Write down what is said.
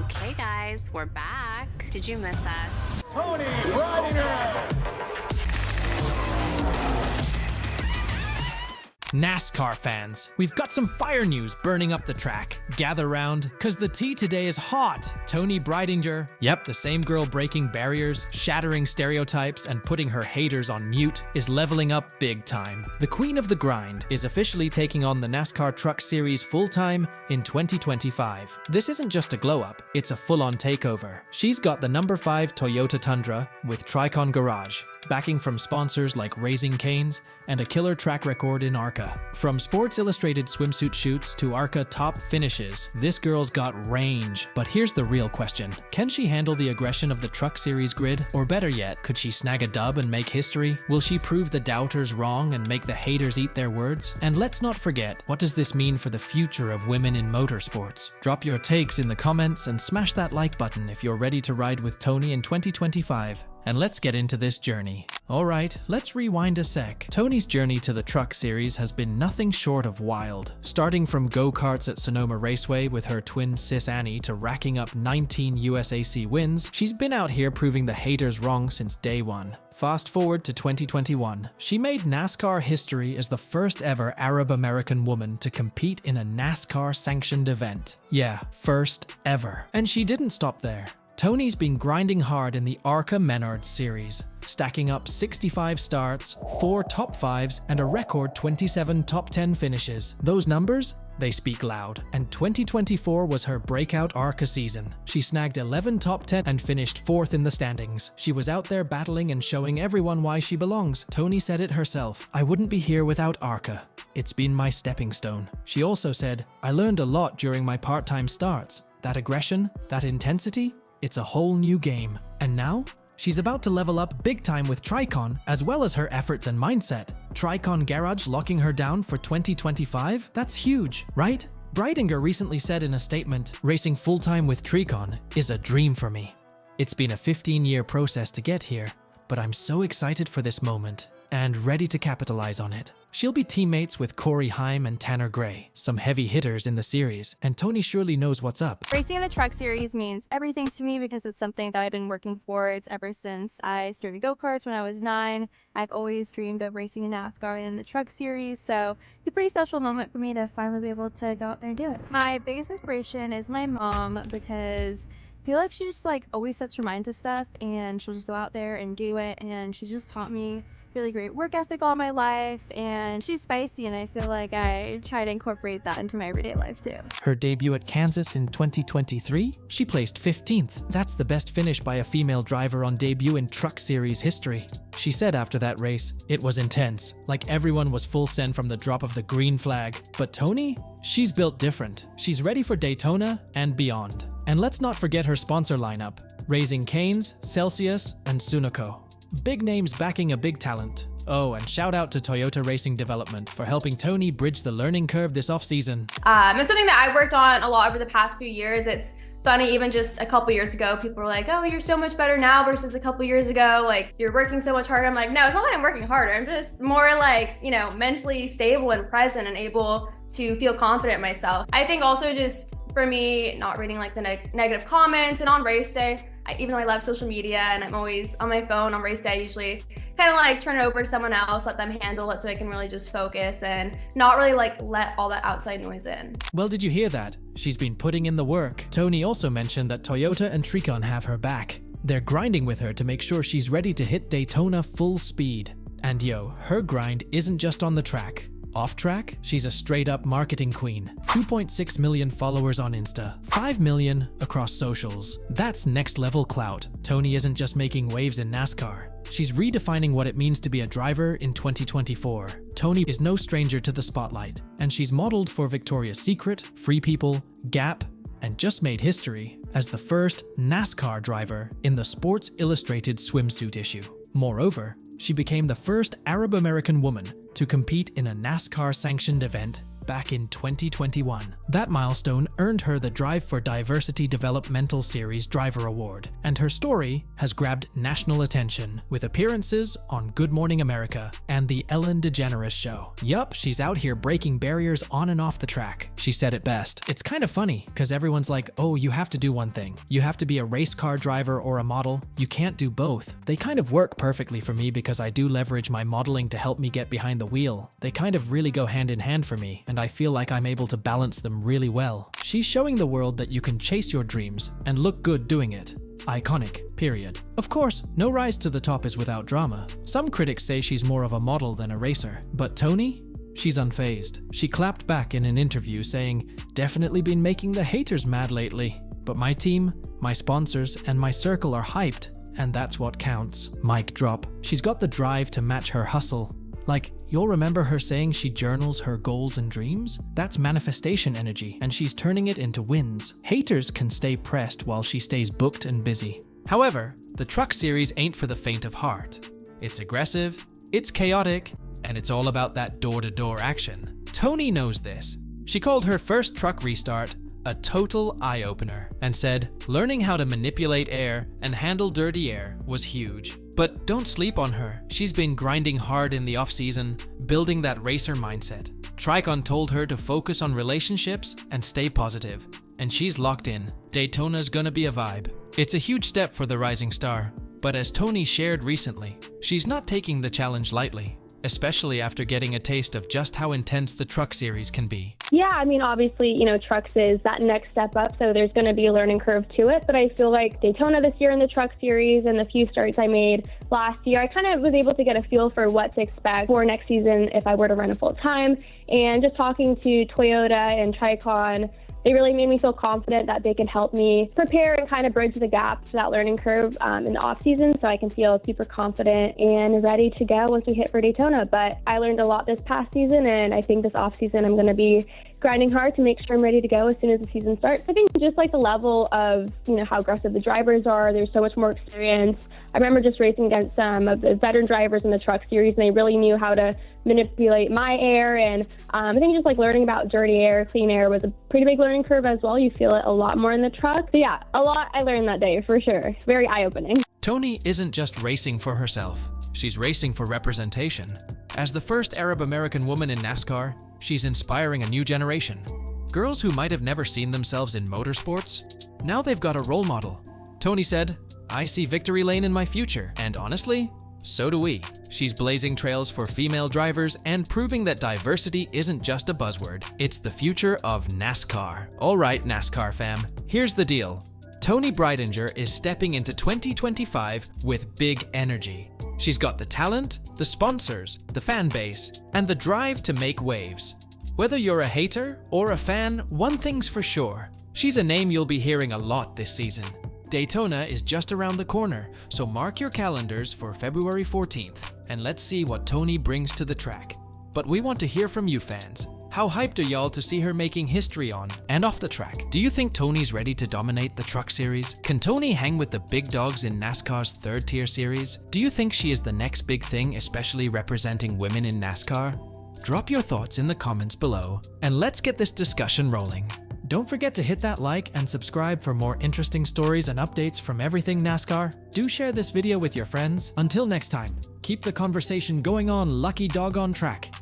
Okay, guys, we're back. Did you miss us? Toni Breidinger! NASCAR fans, we've got some fire news burning up the track. Gather round, cause the tea today is hot. Toni Breidinger, yep, the same girl breaking barriers, shattering stereotypes, and putting her haters on mute, is leveling up big time. The queen of the grind is officially taking on the NASCAR Truck Series full-time in 2025. This isn't just a glow-up, it's a full-on takeover. She's got the number 5 Toyota Tundra with Tricon Garage, backing from sponsors like Raising Cane's, and a killer track record in ARCA. From Sports Illustrated swimsuit shoots to ARCA top finishes, this girl's got range. But here's the real question. Can she handle the aggression of the Truck Series grid? Or better yet, could she snag a dub and make history? Will she prove the doubters wrong and make the haters eat their words? And let's not forget, what does this mean for the future of women in motorsports? Drop your takes in the comments and smash that like button if you're ready to ride with Toni in 2025. And let's get into this journey. Alright, let's rewind a sec. Toni's journey to the Truck Series has been nothing short of wild. Starting from go-karts at Sonoma Raceway with her twin sis Annie to racking up 19 USAC wins, she's been out here proving the haters wrong since day one. Fast forward to 2021. She made NASCAR history as the first ever Arab American woman to compete in a NASCAR sanctioned event. Yeah, first ever. And she didn't stop there. Toni's been grinding hard in the ARCA Menards Series, stacking up 65 starts, 4 top 5s, and a record 27 top 10 finishes. Those numbers? They speak loud. And 2024 was her breakout ARCA season. She snagged 11 top 10 and finished 4th in the standings. She was out there battling and showing everyone why she belongs. Toni said it herself, "I wouldn't be here without ARCA. It's been my stepping stone." She also said, "I learned a lot during my part-time starts. That aggression, that intensity, it's a whole new game." And now, she's about to level up big time with Tricon, as well as her efforts and mindset. Tricon Garage locking her down for 2025? That's huge, right? Briedinger recently said in a statement, "Racing full-time with Tricon is a dream for me. It's been a 15-year process to get here, but I'm so excited for this moment and ready to capitalize on it." She'll be teammates with Corey Heim and Tanner Gray, some heavy hitters in the series, and Toni surely knows what's up. Racing in the Truck Series means everything to me because it's something that I've been working towards ever since I started go-karts when I was 9. I've always dreamed of racing in NASCAR and in the Truck Series, so it's a pretty special moment for me to finally be able to go out there and do it. My biggest inspiration is my mom because I feel like she just always sets her mind to stuff and she'll just go out there and do it, and she's just taught me really great work ethic all my life, and she's spicy, and I feel like I try to incorporate that into my everyday life too. Her debut at Kansas in 2023, she placed 15th. That's the best finish by a female driver on debut in Truck Series history. She said after that race, "It was intense, like everyone was full send from the drop of the green flag." But Toni? She's built different. She's ready for Daytona and beyond. And let's not forget her sponsor lineup, Raising Cane's, Celsius, and Sunoco. Big names backing a big talent. Oh, and shout out to Toyota Racing Development for helping Toni bridge the learning curve this offseason. It's something that I've worked on a lot over the past few years. It's funny, even just a couple years ago, people were like, "Oh, you're so much better now versus a couple years ago. Like, you're working so much harder." I'm like, no, it's not that I'm working harder. I'm just more mentally stable and present and able to feel confident in myself. I think also just for me, not reading the negative comments, and on race day, even though I love social media and I'm always on my phone on race day, I usually kind of turn it over to someone else, let them handle it so I can really just focus and not really let all that outside noise in. Well, did you hear that? She's been putting in the work. Toni also mentioned that Toyota and Tricon have her back. They're grinding with her to make sure she's ready to hit Daytona full speed. And her grind isn't just on the track. Off track, she's a straight-up marketing queen. 2.6 million followers on Insta, 5 million across socials. That's next-level clout. Toni isn't just making waves in NASCAR. She's redefining what it means to be a driver in 2024. Toni is no stranger to the spotlight, and she's modeled for Victoria's Secret, Free People, Gap, and just made history as the first NASCAR driver in the Sports Illustrated swimsuit issue. Moreover, she became the first Arab American woman to compete in a NASCAR-sanctioned event back in 2021. That milestone earned her the Drive for Diversity Developmental Series Driver Award, and her story has grabbed national attention with appearances on Good Morning America and The Ellen DeGeneres Show. Yup, she's out here breaking barriers on and off the track. She said it best. It's kind of funny, because everyone's like, oh, you have to do one thing. You have to be a race car driver or a model. You can't do both. They kind of work perfectly for me because I do leverage my modeling to help me get behind the wheel. They kind of really go hand in hand for me, and I feel like I'm able to balance them really well. She's showing the world that you can chase your dreams and look good doing it. Iconic, period. Of course, no rise to the top is without drama. Some critics say she's more of a model than a racer. But Toni? She's unfazed. She clapped back in an interview saying, "Definitely been making the haters mad lately. But my team, my sponsors, and my circle are hyped, and that's what counts." Mic drop. She's got the drive to match her hustle. Like, you'll remember her saying she journals her goals and dreams? That's manifestation energy, and she's turning it into wins. Haters can stay pressed while she stays booked and busy. However, the Truck Series ain't for the faint of heart. It's aggressive, it's chaotic, and it's all about that door-to-door action. Toni knows this. She called her first truck restart a total eye-opener and said, learning how to manipulate air and handle dirty air was huge. But don't sleep on her. She's been grinding hard in the off-season, building that racer mindset. Tricon told her to focus on relationships and stay positive, and she's locked in. Daytona's gonna be a vibe. It's a huge step for the rising star, but as Toni shared recently, she's not taking the challenge lightly, especially after getting a taste of just how intense the Truck Series can be. Yeah, I mean, obviously, trucks is that next step up, so there's going to be a learning curve to it. But I feel like Daytona this year in the Truck Series and the few starts I made last year, I kind of was able to get a feel for what to expect for next season if I were to run it full time. And just talking to Toyota and Tricon, they really made me feel confident that they could help me prepare and kind of bridge the gap to that learning curve in the off season, so I can feel super confident and ready to go once we hit for Daytona. But I learned a lot this past season, and I think this off season I'm going to be grinding hard to make sure I'm ready to go as soon as the season starts. I think just like the level of how aggressive the drivers are, there's so much more experience. I remember just racing against some of the veteran drivers in the Truck Series, and they really knew how to manipulate my air. And I think just like learning about dirty air, clean air was a pretty big learning curve as well. You feel it a lot more in the truck. So yeah, a lot I learned that day for sure. Very eye-opening. Toni isn't just racing for herself. She's racing for representation. As the first Arab American woman in NASCAR, she's inspiring a new generation. Girls who might have never seen themselves in motorsports, now they've got a role model. Toni said, "I see victory lane in my future, and honestly, so do we." She's blazing trails for female drivers and proving that diversity isn't just a buzzword, it's the future of NASCAR. All right, NASCAR fam, here's the deal. Toni Breidinger is stepping into 2025 with big energy. She's got the talent, the sponsors, the fan base, and the drive to make waves. Whether you're a hater or a fan, one thing's for sure. She's a name you'll be hearing a lot this season. Daytona is just around the corner, so mark your calendars for February 14th, and let's see what Toni brings to the track. But we want to hear from you fans. How hyped are y'all to see her making history on and off the track? Do you think Toni's ready to dominate the Truck Series? Can Toni hang with the big dogs in NASCAR's third-tier series? Do you think she is the next big thing, especially representing women in NASCAR? Drop your thoughts in the comments below, and let's get this discussion rolling. Don't forget to hit that like and subscribe for more interesting stories and updates from everything NASCAR. Do share this video with your friends. Until next time, keep the conversation going on, lucky dog on track.